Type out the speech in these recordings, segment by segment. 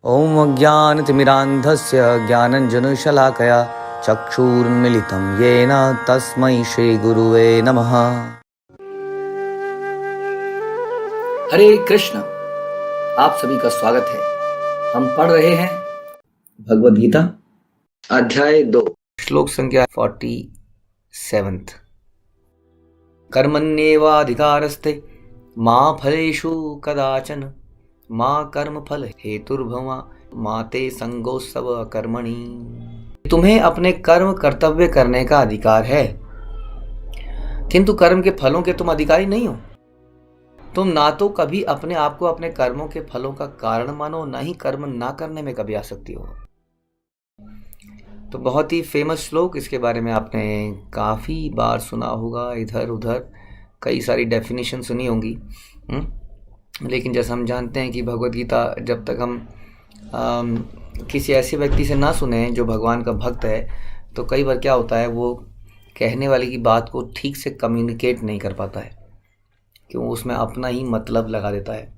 ॐ अज्ञानतिमिरान्धस्य ज्ञानञ्जनशलाकया चक्षुरुन्मीलितं येन तस्मै श्रीगुरुवे नमः। हरे कृष्ण। आप सभी का स्वागत है। हम पढ़ रहे हैं भगवद गीता अध्याय 2 श्लोक संख्या 47। कर्मण्येवाधिकारस्ते मा फलेषु कदाचन मा कर्मफल हेतुर्भवा मा ते संगोत्सव कर्मणि। तुम्हें अपने कर्म कर्तव्य करने का अधिकार है, किंतु कर्म के फलों के तुम अधिकारी नहीं हो। तुम ना तो कभी अपने आप को अपने कर्मों के फलों का कारण मानो, ना ही कर्म ना करने में कभी आसक्ति हो। तो बहुत ही फेमस श्लोक, इसके बारे में आपने काफ़ी बार सुना होगा, इधर उधर कई सारी डेफिनेशन सुनी होंगी। लेकिन जैसा हम जानते हैं कि भगवद गीता जब तक हम किसी ऐसे व्यक्ति से ना सुने जो भगवान का भक्त है, तो कई बार क्या होता है, वो कहने वाले की बात को ठीक से कम्युनिकेट नहीं कर पाता है, क्यों उसमें अपना ही मतलब लगा देता है।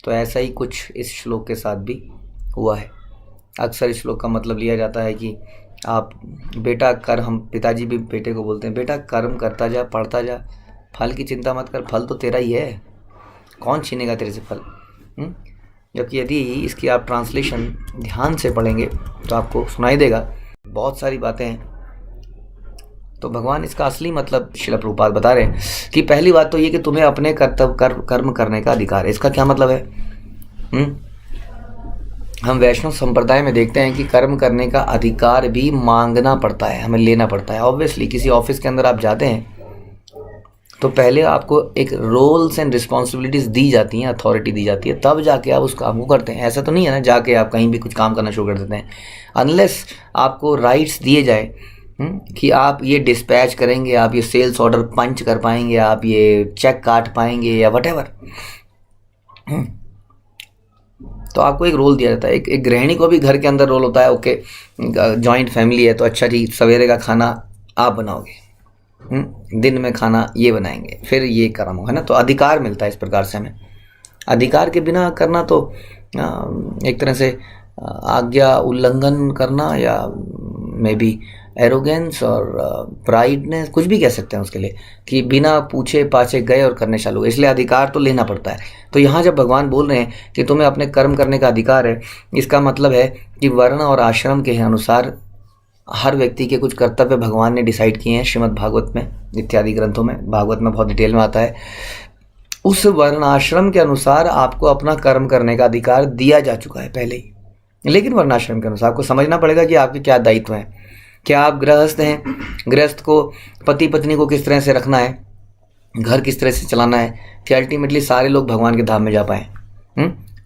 तो ऐसा ही कुछ इस श्लोक के साथ भी हुआ है। अक्सर इस श्लोक का मतलब लिया जाता है कि आप बेटा कर, हम पिताजी भी बेटे को बोलते हैं, बेटा कर्म करता जा, पढ़ता जा, फल की चिंता मत कर, फल तो तेरा ही है, कौन छीनेगा तेरे से फल। जबकि यदि इसकी आप ट्रांसलेशन ध्यान से पढ़ेंगे तो आपको सुनाई देगा बहुत सारी बातें हैं। तो भगवान इसका असली मतलब श्रील प्रभुपाद बता रहे हैं कि पहली बात तो ये कि तुम्हें अपने कर्म करने का अधिकार है। इसका क्या मतलब है? हम वैष्णव संप्रदाय में देखते हैं कि कर्म करने का अधिकार भी मांगना पड़ता है, हमें लेना पड़ता है। ऑब्वियसली किसी ऑफिस के अंदर आप जाते हैं तो पहले आपको एक रोल्स एंड रिस्पॉन्सिबिलिटीज दी जाती हैं, अथॉरिटी दी जाती है, तब जाके आप उस काम को करते हैं। ऐसा तो नहीं है ना जाके आप कहीं भी कुछ काम करना शुरू कर देते हैं। अनलेस आपको राइट्स दिए जाए कि आप ये डिस्पैच करेंगे, आप ये सेल्स ऑर्डर पंच कर पाएंगे, आप ये चेक काट पाएंगे या वटेवर, तो आपको एक रोल दिया जाता है। एक गृहिणी को भी घर के अंदर रोल होता है। ओके, जॉइंट फैमिली है तो अच्छा जी, सवेरे का खाना आप बनाओगे, दिन में खाना ये बनाएंगे, फिर ये कर्म है ना। तो अधिकार मिलता है इस प्रकार से हमें। अधिकार के बिना करना तो एक तरह से आज्ञा उल्लंघन करना, या मे बी एरोगेंस और प्राइडनेस, कुछ भी कह सकते हैं उसके लिए, कि बिना पूछे पाछे गए और करने चालू। इसलिए अधिकार तो लेना पड़ता है। तो यहाँ जब भगवान बोल रहे हैं कि तुम्हें अपने कर्म करने का अधिकार है, इसका मतलब है कि वर्ण और आश्रम के अनुसार हर व्यक्ति के कुछ कर्तव्य भगवान ने डिसाइड किए हैं। श्रीमद् भागवत में इत्यादि ग्रंथों में, भागवत में बहुत डिटेल में आता है। उस वर्ण आश्रम के अनुसार आपको अपना कर्म करने का अधिकार दिया जा चुका है पहले ही। लेकिन वर्णाश्रम के अनुसार आपको समझना पड़ेगा कि आपके क्या दायित्व हैं। क्या आप गृहस्थ हैं? गृहस्थ को, पति पत्नी को किस तरह से रखना है, घर किस तरह से चलाना है कि अल्टीमेटली सारे लोग भगवान के धाम में जा पाएँ।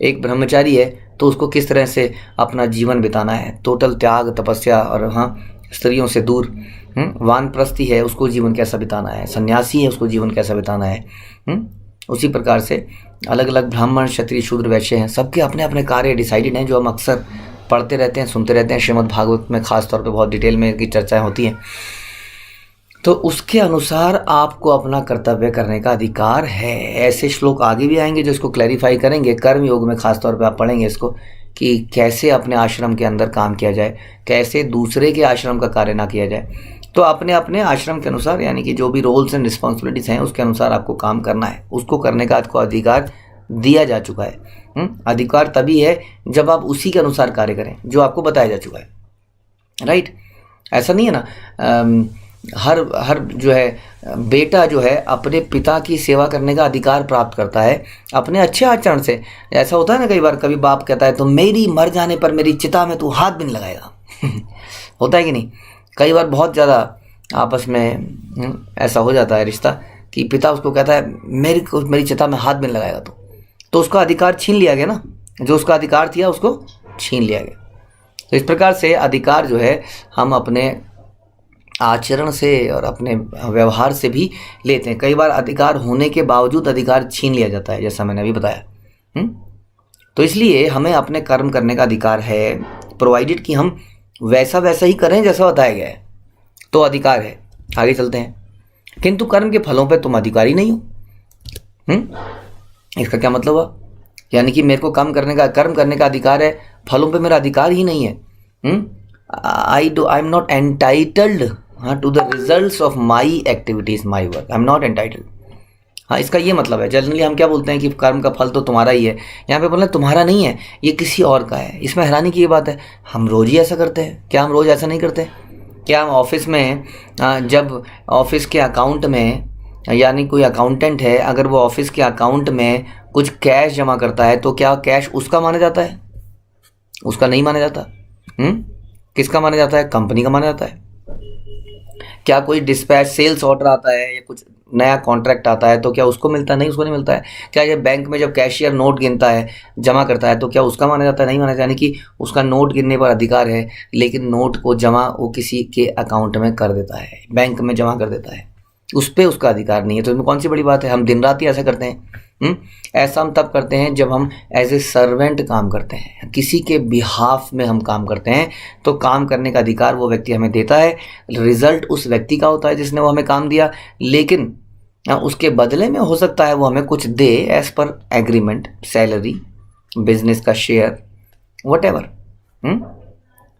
एक ब्रह्मचारी है तो उसको किस तरह से अपना जीवन बिताना है, टोटल त्याग तपस्या और स्त्रियों से दूर। वानप्रस्थी है, उसको जीवन कैसा बिताना है। सन्यासी है, उसको जीवन कैसा बिताना है। उसी प्रकार से अलग अलग ब्राह्मण, क्षत्रिय, शूद्र, वैश्य हैं, सबके अपने अपने कार्य डिसाइडेड हैं, जो हम अक्सर पढ़ते रहते हैं, सुनते रहते हैं। श्रीमद् भागवत में खास तौर पे बहुत डिटेल में इनकी चर्चाएं होती हैं। तो उसके अनुसार आपको अपना कर्तव्य करने का अधिकार है। ऐसे श्लोक आगे भी आएंगे जो इसको क्लैरिफाई करेंगे। कर्म योग में खास तौर पे आप पढ़ेंगे इसको कि कैसे अपने आश्रम के अंदर काम किया जाए, कैसे दूसरे के आश्रम का कार्य ना किया जाए। तो अपने अपने आश्रम के अनुसार, यानी कि जो भी रोल्स एंड रिस्पॉन्सिबिलिटीज हैं उसके अनुसार आपको काम करना है। उसको करने का आपको अधिकार दिया जा चुका है। अधिकार तभी है जब आप उसी के अनुसार कार्य करें जो आपको बताया जा चुका है, राइट। ऐसा नहीं है ना, हर जो है बेटा जो है अपने पिता की सेवा करने का अधिकार प्राप्त करता है अपने अच्छे आचरण से। ऐसा होता है ना, कई बार कभी बाप कहता है तो मेरी मर जाने पर मेरी चिता में तू हाथ भी नहीं लगाएगा होता है कि नहीं? कई बार बहुत ज़्यादा आपस में ऐसा हो जाता है रिश्ता कि पिता उसको कहता है मेरी चिता में हाथ भी नहीं लगाएगा तो उसका अधिकार छीन लिया गया ना, जो उसका अधिकार था उसको छीन लिया गया। तो इस प्रकार से अधिकार जो है हम अपने आचरण से और अपने व्यवहार से भी लेते हैं। कई बार अधिकार होने के बावजूद अधिकार छीन लिया जाता है, जैसा मैंने अभी बताया। तो इसलिए हमें अपने कर्म करने का अधिकार है, प्रोवाइडेड कि हम वैसा ही करें जैसा बताया गया है, तो अधिकार है। आगे चलते हैं। किंतु कर्म के फलों पे तुम अधिकारी नहीं हो। इसका क्या मतलब हुआ? यानी कि मेरे को कर्म करने का अधिकार है फलों पे मेरा अधिकार ही नहीं है। I am not entitled to the results of my activities my work, I am not entitled. हाँ, इसका ये मतलब है। जनरली हम क्या बोलते हैं कि कर्म का फल तो तुम्हारा ही है, यहाँ पे बोलना तुम्हारा नहीं है, ये किसी और का है। इसमें हैरानी की ये बात है, हम रोज़ ही ऐसा करते हैं क्या? हम रोज़ ऐसा नहीं करते क्या? हम ऑफिस में जब ऑफिस के अकाउंट में, यानी कोई अकाउंटेंट है, अगर वो ऑफिस के अकाउंट में कुछ कैश जमा करता है तो क्या कैश उसका माना जाता है? उसका नहीं माना जाता। किसका माना जाता है? कंपनी का माना जाता है। क्या कोई डिस्पैच सेल्स ऑर्डर आता है या कुछ नया कॉन्ट्रैक्ट आता है तो क्या उसको मिलता है? नहीं, उसको नहीं मिलता है। क्या ये बैंक में जब कैशियर नोट गिनता है, जमा करता है, तो क्या उसका माना जाता है? नहीं माना जाता। यानी कि उसका नोट गिनने पर अधिकार है, लेकिन नोट को जमा वो किसी के अकाउंट में कर देता है, बैंक में जमा कर देता है, उस पर उसका अधिकार नहीं है। तो इसमें कौन सी बड़ी बात है? हम दिन रात ही ऐसा करते हैं। ऐसा हम तब करते हैं जब हम एज ए सर्वेंट काम करते हैं, किसी के बिहाफ में हम काम करते हैं, तो काम करने का अधिकार वो व्यक्ति हमें देता है। रिजल्ट उस व्यक्ति का होता है जिसने वो हमें काम दिया, लेकिन उसके बदले में हो सकता है वो हमें कुछ दे as per agreement, salary, business का शेयर, व्हाटएवर।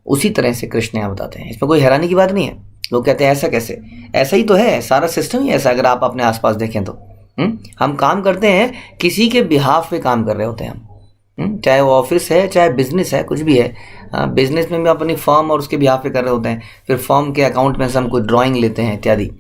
उसी तरह से कृष्ण यहाँ बताते हैं, इसमें कोई हैरानी की बात नहीं है। लोग कहते हैं ऐसा कैसे? ऐसा ही तो है, सारा सिस्टम ही ऐसा। अगर आप अपने आसपास देखें तो हम काम करते हैं, किसी के बिहाफ पे काम कर रहे होते हैं हम। चाहे वो ऑफिस है, चाहे बिजनेस है, कुछ भी है। बिजनेस में भी अपनी फर्म और उसके बिहाफ पे कर रहे होते हैं, फिर फर्म के अकाउंट में से हम कोई ड्राइंग लेते हैं इत्यादि।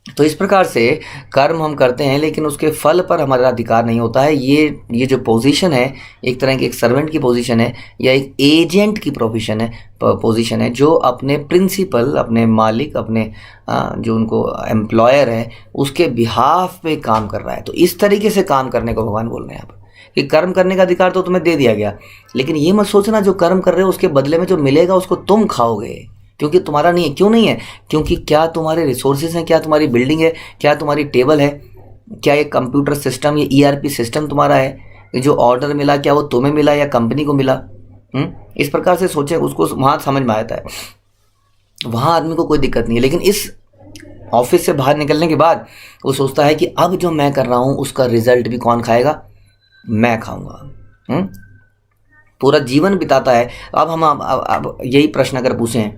तो इस प्रकार से कर्म हम करते हैं, लेकिन उसके फल पर हमारा अधिकार नहीं होता है। ये जो पोजीशन है, एक तरह की एक सर्वेंट की पोजीशन है या एक एजेंट की पोजीशन है, जो अपने प्रिंसिपल, अपने मालिक, अपने जो उनको एम्प्लॉयर है, उसके बिहाफ पे काम कर रहा है। तो इस तरीके से काम करने को भगवान बोल रहे हैं यहाँ पर कि कर्म करने का अधिकार तो तुम्हें दे दिया गया, लेकिन ये मत सोचना जो कर्म कर रहे हो उसके बदले में जो मिलेगा उसको तुम खाओगे, क्योंकि तुम्हारा नहीं है। क्यों नहीं है? क्योंकि क्या तुम्हारे रिसोर्सेज हैं? क्या तुम्हारी बिल्डिंग है? क्या तुम्हारी टेबल है? क्या ये कंप्यूटर सिस्टम, ये ERP सिस्टम तुम्हारा है? जो ऑर्डर मिला, क्या वो तुम्हें मिला या कंपनी को मिला? इस प्रकार से सोचें, उसको वहाँ समझ में आता है, वहाँ आदमी को कोई दिक्कत नहीं है। लेकिन इस ऑफिस से बाहर निकलने के बाद वो सोचता है कि अब जो मैं कर रहा हूँ उसका रिजल्ट भी कौन खाएगा? मैं खाऊंगा। पूरा जीवन बिताता है। अब हम अब यही प्रश्न अगर पूछें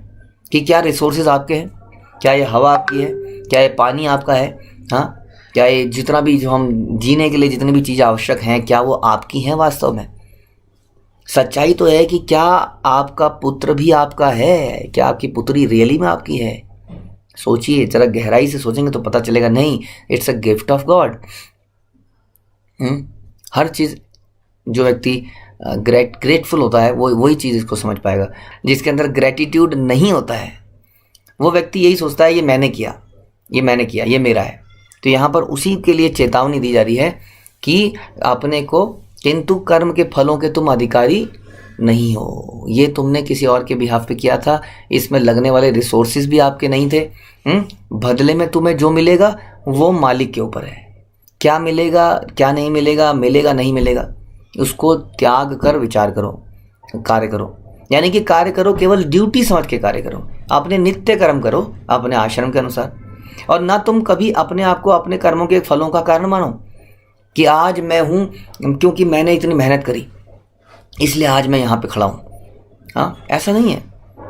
कि क्या रिसोर्सेज आपके हैं? क्या ये हवा आपकी है? क्या ये पानी आपका है? हाँ, क्या ये जितना भी जो हम जीने के लिए जितनी भी चीज़ें आवश्यक हैं, क्या वो आपकी हैं वास्तव में? सच्चाई तो है कि क्या आपका पुत्र भी आपका है? क्या आपकी पुत्री रियली में आपकी है? सोचिए, जरा गहराई से सोचेंगे तो पता चलेगा, नहीं, it's a gift of God. हर चीज़ जो व्यक्ति ग्रेटफुल होता है वो वही चीज़ इसको समझ पाएगा। जिसके अंदर ग्रेटिट्यूड नहीं होता है वो व्यक्ति यही सोचता है ये मैंने किया, ये मैंने किया, ये मेरा है। तो यहाँ पर उसी के लिए चेतावनी दी जा रही है कि अपने को, किंतु कर्म के फलों के तुम अधिकारी नहीं हो। ये तुमने किसी और के बिहाफ पे किया था, इसमें लगने वाले रिसोर्सेज भी आपके नहीं थे। बदले में तुम्हें जो मिलेगा वो मालिक के ऊपर है। क्या मिलेगा, क्या नहीं मिलेगा, मिलेगा नहीं मिलेगा, उसको त्याग कर विचार करो, कार्य करो। यानी कि कार्य करो, केवल ड्यूटी समझ के कार्य करो, अपने नित्य कर्म करो अपने आश्रम के अनुसार। और ना तुम कभी अपने आप को अपने कर्मों के फलों का कारण मानो कि आज मैं हूँ क्योंकि मैंने इतनी मेहनत करी इसलिए आज मैं यहाँ पे खड़ा हूँ। हाँ, ऐसा नहीं है।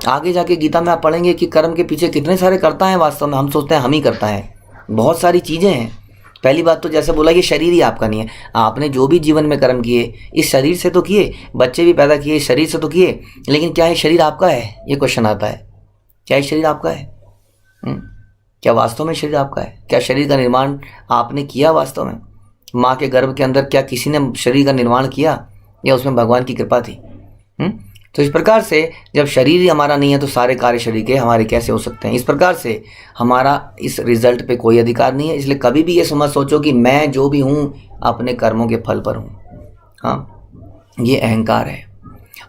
आगे जाके गीता में आप पढ़ेंगे कि कर्म के पीछे कितने सारे करता है। वास्तव में हम सोचते हैं हम ही करता है, बहुत सारी चीज़ें हैं। पहली बात तो जैसे बोला, ये शरीर ही आपका नहीं है। आपने जो भी जीवन में कर्म किए इस शरीर से तो किए, बच्चे भी पैदा किए इस शरीर से तो किए, लेकिन क्या ये शरीर आपका है? ये क्वेश्चन आता है, क्या ये शरीर आपका है? क्या वास्तव में शरीर आपका है? क्या शरीर का निर्माण आपने किया वास्तव में? माँ के गर्भ के अंदर क्या किसी ने शरीर का निर्माण किया या उसमें भगवान की कृपा थी? तो इस प्रकार से जब शरीर ही हमारा नहीं है तो सारे कार्य शरीर के हमारे कैसे हो सकते हैं? इस प्रकार से हमारा इस रिजल्ट पे कोई अधिकार नहीं है। इसलिए कभी भी ये मत सोचो कि मैं जो भी हूँ अपने कर्मों के फल पर हूँ। हाँ, ये अहंकार है।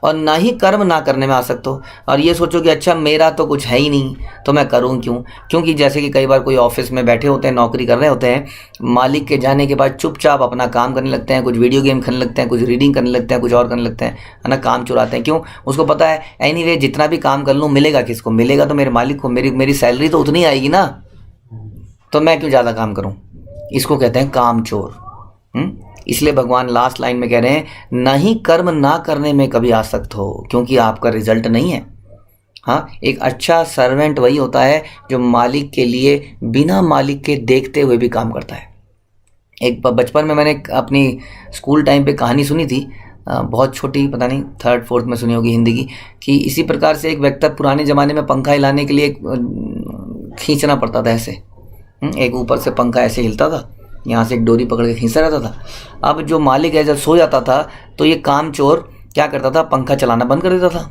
और ना ही कर्म ना करने में आसक्त हो और ये सोचो कि अच्छा मेरा तो कुछ है ही नहीं तो मैं करूं क्यों? क्योंकि जैसे कि कई बार कोई ऑफिस में बैठे होते हैं, नौकरी कर रहे होते हैं, मालिक के जाने के बाद चुपचाप अपना काम करने लगते हैं, कुछ वीडियो गेम खेलने लगते हैं, कुछ रीडिंग करने लगते हैं, कुछ और करने लगते हैं, है ना, काम चुराते हैं। क्यों? उसको पता है एनीवे जितना भी काम कर लूँ मिलेगा किसको? मिलेगा तो मेरे मालिक को। मेरी सैलरी तो उतनी आएगी ना, तो मैं क्यों ज़्यादा काम करूँ? इसको कहते हैं काम चोर। इसलिए भगवान लास्ट लाइन में कह रहे हैं, नहीं कर्म ना करने में कभी आसक्त हो, क्योंकि आपका रिजल्ट नहीं है। हाँ, एक अच्छा सर्वेंट वही होता है जो मालिक के लिए बिना मालिक के देखते हुए भी काम करता है। एक बचपन में मैंने अपनी स्कूल टाइम पे कहानी सुनी थी, बहुत छोटी, पता नहीं 3rd 4th में सुनी होगी हिंदी की, कि इसी प्रकार से एक व्यक्ति पुराने ज़माने में पंखा हिलाने के लिए खींचना पड़ता था ऐसे, एक ऊपर से पंखा ऐसे हिलता था, यहाँ से एक डोरी पकड़ के खींचता रहता था। अब जो मालिक है जब सो जाता था तो ये काम चोर क्या करता था, पंखा चलाना बंद कर देता था।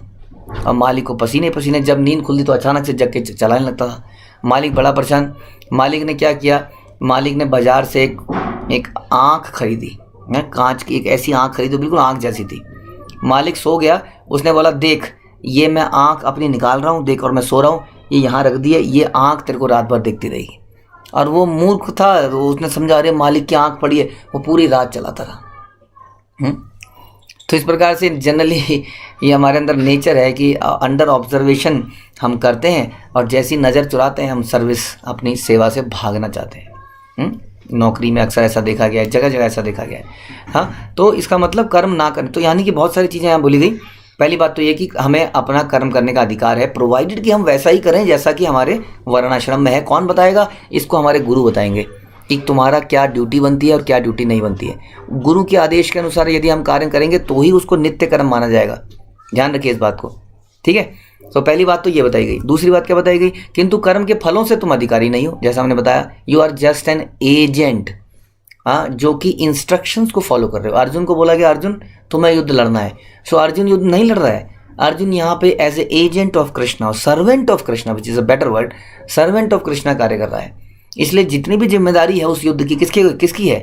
अब मालिक को पसीने पसीने, जब नींद खुलती तो अचानक से जग के चलाने लगता था। मालिक बड़ा परेशान। मालिक ने क्या किया, मालिक ने बाज़ार से एक आँख खरीदी, कांच की एक ऐसी आँख खरीदी, बिल्कुल आँख जैसी थी। मालिक सो गया, उसने बोला, देख ये मैं आँख अपनी निकाल रहा हूँ, देख, और मैं सो रहा हूँ, ये यहाँ रख दी है, ये आँख तेरे को रात भर देखती रहेगी। और वो मूर्ख था, तो उसने समझा अरे मालिक की आँख पड़ी है, वो पूरी रात चलाता रहा। तो इस प्रकार से जनरली ये हमारे अंदर नेचर है कि अंडर ऑब्जर्वेशन हम करते हैं और जैसी नज़र चुराते हैं हम सर्विस, अपनी सेवा से भागना चाहते हैं। नौकरी में अक्सर ऐसा देखा गया है, जगह जगह ऐसा देखा गया है। हाँ, तो इसका मतलब कर्म ना करें, तो यानी कि बहुत सारी चीज़ें यहाँ बोली गई। पहली बात तो ये कि हमें अपना कर्म करने का अधिकार है, प्रोवाइडेड कि हम वैसा ही करें जैसा कि हमारे वर्णाश्रम में है। कौन बताएगा इसको? हमारे गुरु बताएंगे कि तुम्हारा क्या ड्यूटी बनती है और क्या ड्यूटी नहीं बनती है। गुरु के आदेश के अनुसार यदि हम कार्य करेंगे तो ही उसको नित्य कर्म माना जाएगा। ध्यान रखिए इस बात को, ठीक है। तो पहली बात तो ये बताई गई। दूसरी बात क्या बताई गई? किंतु कर्म के फलों से तुम अधिकारी नहीं हो, जैसा हमने बताया, you are just an agent, जो कि इंस्ट्रक्शंस को फॉलो कर रहे हो। अर्जुन को बोला गया, अर्जुन तुम्हें युद्ध लड़ना है, सो अर्जुन युद्ध नहीं लड़ रहा है। अर्जुन यहाँ पे as a agent of Krishna और servant of Krishna, which is a better word, servant of Krishna कार्य कर रहा है। इसलिए जितनी भी जिम्मेदारी है उस युद्ध की किसकी है?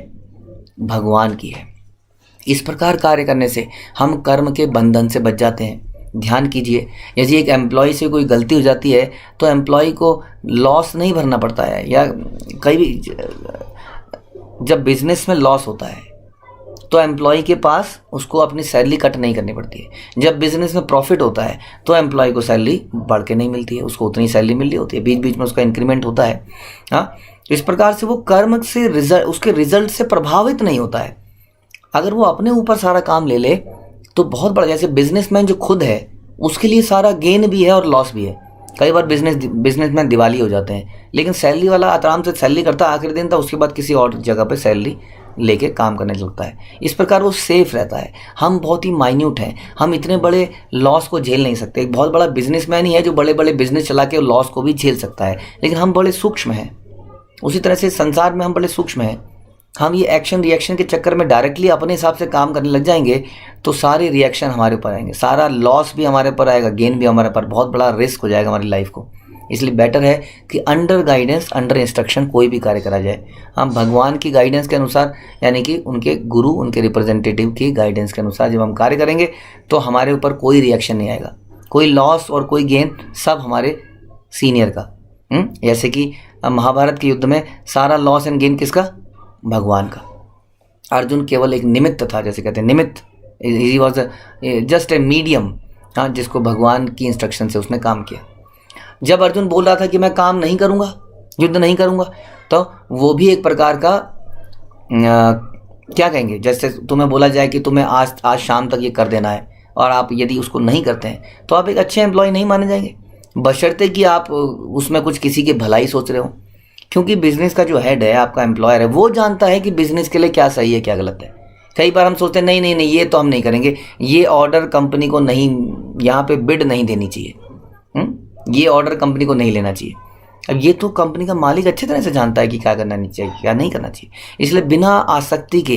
भगवान की है। इस प्रकार कार्य करने से हम कर्म के बंधन से बच जाते हैं। ध्यान कीजिए, यदि एक एम्प्लॉय से कोई गलती हो जाती है तो एम्प्लॉय को लॉस नहीं भरना पड़ता है, या कहीं भी जब बिजनेस में लॉस होता है तो एम्प्लॉय के पास उसको अपनी सैलरी कट नहीं करनी पड़ती है। जब बिजनेस में प्रॉफिट होता है तो एम्प्लॉय को सैलरी बढ़ के नहीं मिलती है, उसको उतनी सैलरी मिल रही होती है, बीच बीच में उसका इंक्रीमेंट होता है। हाँ, इस प्रकार से वो कर्म से उसके रिजल्ट से प्रभावित नहीं होता है। अगर वो अपने ऊपर सारा काम ले ले तो बहुत बड़ा, जैसे बिजनेसमैन जो खुद है उसके लिए सारा गेन भी है और लॉस भी है। कई बार बिजनेसमैन दिवाली हो जाते हैं, लेकिन सैलरी वाला आराम से सैलरी करता है आखिरी दिन तक, उसके बाद किसी और जगह पे सैलरी लेके काम करने लगता है। इस प्रकार वो सेफ रहता है। हम बहुत ही माइन्यूट हैं, हम इतने बड़े लॉस को झेल नहीं सकते। एक बहुत बड़ा बिजनेसमैन ही है जो बड़े बड़े बिजनेस चला के लॉस को भी झेल सकता है, लेकिन हम बड़े सूक्ष्म हैं। उसी तरह से संसार में हम बड़े सूक्ष्म हैं। हम ये एक्शन रिएक्शन के चक्कर में डायरेक्टली अपने हिसाब से काम करने लग जाएंगे तो सारे रिएक्शन हमारे ऊपर आएंगे, सारा लॉस भी हमारे ऊपर आएगा, गेन भी हमारे ऊपर, बहुत बड़ा रिस्क हो जाएगा हमारी लाइफ को। इसलिए बेटर है कि अंडर गाइडेंस, अंडर इंस्ट्रक्शन कोई भी कार्य करा जाए। हम भगवान की गाइडेंस के अनुसार, यानी कि उनके गुरु, उनके रिप्रेजेंटेटिव की गाइडेंस के अनुसार जब हम कार्य करेंगे तो हमारे ऊपर कोई रिएक्शन नहीं आएगा। कोई लॉस और कोई गेन सब हमारे सीनियर का। जैसे कि महाभारत के युद्ध में सारा लॉस एंड गेन किसका? भगवान का। अर्जुन केवल एक निमित्त था, जैसे कहते हैं निमित्त, he was just a medium, हाँ, जिसको भगवान की इंस्ट्रक्शन से उसने काम किया। जब अर्जुन बोल रहा था कि मैं काम नहीं करूँगा, युद्ध नहीं करूँगा, तो वो भी एक प्रकार का क्या कहेंगे, जैसे तुम्हें बोला जाए कि तुम्हें आज शाम तक ये कर देना है और आप यदि उसको नहीं करते हैं तो आप एक अच्छे एम्प्लॉय नहीं माने जाएंगे, बशर्ते कि आप उसमें कुछ किसी की भलाई सोच रहे हो। क्योंकि बिजनेस का जो हेड है, आपका एम्प्लॉयर है, वो जानता है कि बिजनेस के लिए क्या सही है क्या गलत है। कई बार हम सोचते हैं नहीं ये तो हम नहीं करेंगे, ये ऑर्डर कंपनी को नहीं, यहाँ पे बिड नहीं देनी चाहिए, ये ऑर्डर कंपनी को नहीं लेना चाहिए। अब ये तो कंपनी का मालिक अच्छी तरह से जानता है कि क्या करना नहीं चाहिए, क्या नहीं करना चाहिए। इसलिए बिना आसक्ति के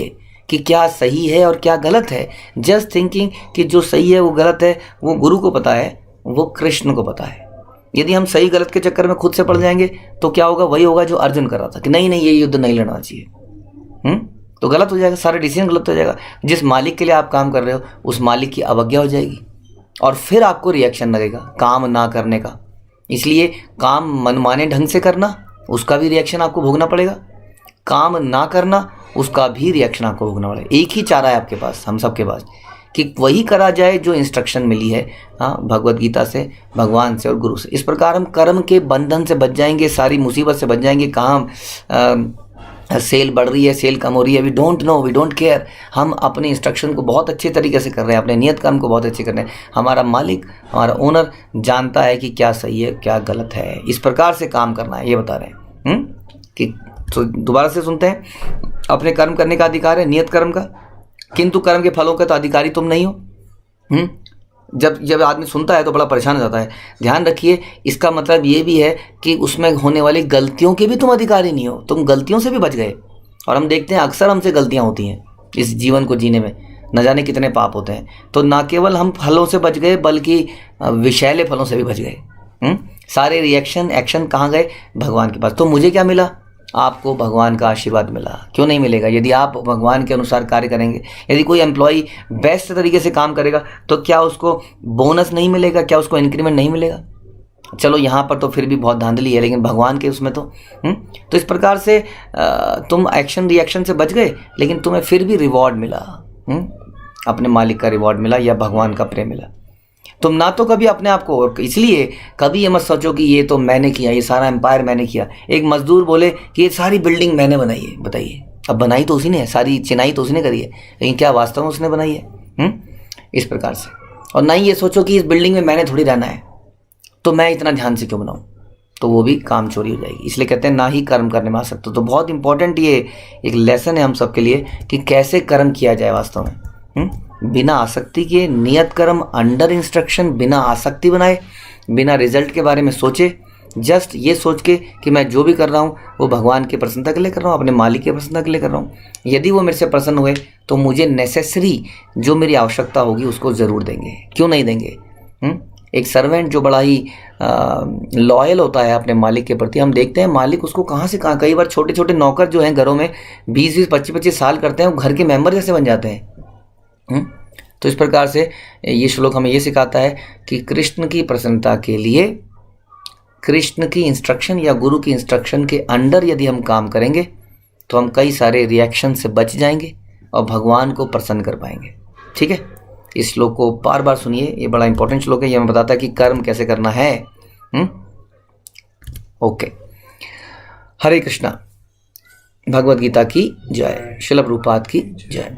कि क्या सही है और क्या गलत है, जस्ट थिंकिंग कि जो सही है वो गलत है, वो गुरु को पता है, वो कृष्ण को पता है। यदि हम सही गलत के चक्कर में खुद से पड़ जाएंगे तो क्या होगा? वही होगा जो अर्जुन कर रहा था कि नहीं ये युद्ध नहीं लड़ना चाहिए। तो गलत हो जाएगा, सारा डिसीजन गलत हो जाएगा। जिस मालिक के लिए आप काम कर रहे हो उस मालिक की अवज्ञा हो जाएगी और फिर आपको रिएक्शन लगेगा काम ना करने का। इसलिए काम मनमाने ढंग से करना, उसका भी रिएक्शन आपको भोगना पड़ेगा। काम ना करना, उसका भी रिएक्शन आपको भोगना पड़ेगा। एक ही चारा है आपके पास, हम सबके पास, कि वही करा जाए जो इंस्ट्रक्शन मिली है, हाँ, भगवत गीता से, भगवान से और गुरु से। इस प्रकार हम कर्म के बंधन से बच जाएंगे, सारी मुसीबत से बच जाएंगे। कहाँ सेल बढ़ रही है, सेल कम हो रही है, we don't know, we don't care. हम अपने इंस्ट्रक्शन को बहुत अच्छे तरीके से कर रहे हैं, अपने नियत कर्म को बहुत अच्छे कर रहे हैं। हमारा मालिक, हमारा ओनर जानता है कि क्या सही है क्या गलत है, इस प्रकार से काम करना है, ये बता रहे हैं। कि तो दोबारा से सुनते हैं, अपने कर्म करने का अधिकार है, नियत कर्म का, किंतु कर्म के फलों का तो अधिकारी तुम नहीं हो। जब आदमी सुनता है तो बड़ा परेशान हो जाता है। ध्यान रखिए, इसका मतलब ये भी है कि उसमें होने वाली गलतियों के भी तुम अधिकारी नहीं हो, तुम गलतियों से भी बच गए। और हम देखते हैं अक्सर हमसे गलतियां होती हैं इस जीवन को जीने में, न जाने कितने पाप होते हैं। तो ना केवल हम फलों से बच गए बल्कि विषैले फलों से भी बच गए। सारे रिएक्शन एक्शन कहाँ गए? भगवान के पास। तो मुझे क्या मिला? आपको भगवान का आशीर्वाद मिला। क्यों नहीं मिलेगा? यदि आप भगवान के अनुसार कार्य करेंगे। यदि कोई एम्प्लॉय बेस्ट तरीके से काम करेगा तो क्या उसको बोनस नहीं मिलेगा? क्या उसको इंक्रीमेंट नहीं मिलेगा? चलो यहाँ पर तो फिर भी बहुत धांधली है, लेकिन भगवान के उसमें तो इस प्रकार से तुम एक्शन रिएक्शन से बच गए, लेकिन तुम्हें फिर भी रिवॉर्ड मिला। अपने मालिक का रिवॉर्ड मिला या भगवान का प्रेम मिला। तुम ना तो कभी अपने आप को, इसलिए कभी ये मत सोचो कि ये तो मैंने किया, ये सारा एम्पायर मैंने किया। एक मजदूर बोले कि ये सारी बिल्डिंग मैंने बनाई है, बताइए, अब बनाई तो उसी ने है, सारी चिनाई तो उसी ने करी है, लेकिन क्या वास्तव में उसने बनाई है? इस प्रकार से। और ना ही ये सोचो कि इस बिल्डिंग में मैंने थोड़ी रहना है, तो मैं इतना ध्यान से क्यों बनाऊँ, तो वो भी काम चोरी हो जाएगी। इसलिए कहते हैं ना ही कर्म करने में आ सकते। तो बहुत इंपॉर्टेंट ये एक लेसन है हम सबके लिए कि कैसे कर्म किया जाए वास्तव में, बिना आसक्ति के। नियत कर्म अंडर इंस्ट्रक्शन, बिना आसक्ति बनाए, बिना रिजल्ट के बारे में सोचे, जस्ट ये सोच के कि मैं जो भी कर रहा हूँ वो भगवान की प्रसन्नता के लिए कर रहा हूँ, अपने मालिक की प्रसन्नता के लिए कर रहा हूँ। यदि वो मेरे से प्रसन्न हुए तो मुझे नेसेसरी जो मेरी आवश्यकता होगी उसको ज़रूर देंगे। क्यों नहीं देंगे? एक सर्वेंट जो बड़ा ही लॉयल होता है अपने मालिक के प्रति, हम देखते हैं मालिक उसको कहाँ से कहाँ, कई बार छोटे छोटे नौकर जो हैं घरों में 20-20, 25-25 साल करते हैं, वो घर के मेंबर जैसे बन जाते हैं। तो इस प्रकार से ये श्लोक हमें ये सिखाता है कि कृष्ण की प्रसन्नता के लिए, कृष्ण की इंस्ट्रक्शन या गुरु की इंस्ट्रक्शन के अंडर यदि हम काम करेंगे तो हम कई सारे रिएक्शन से बच जाएंगे और भगवान को प्रसन्न कर पाएंगे। ठीक है, इस श्लोक को बार बार सुनिए, ये बड़ा इंपॉर्टेंट श्लोक है। ये हमें बताता है कि कर्म कैसे करना है। ओके, हरे कृष्णा। भगवद गीता की जय। श्रील प्रभुपाद की जय।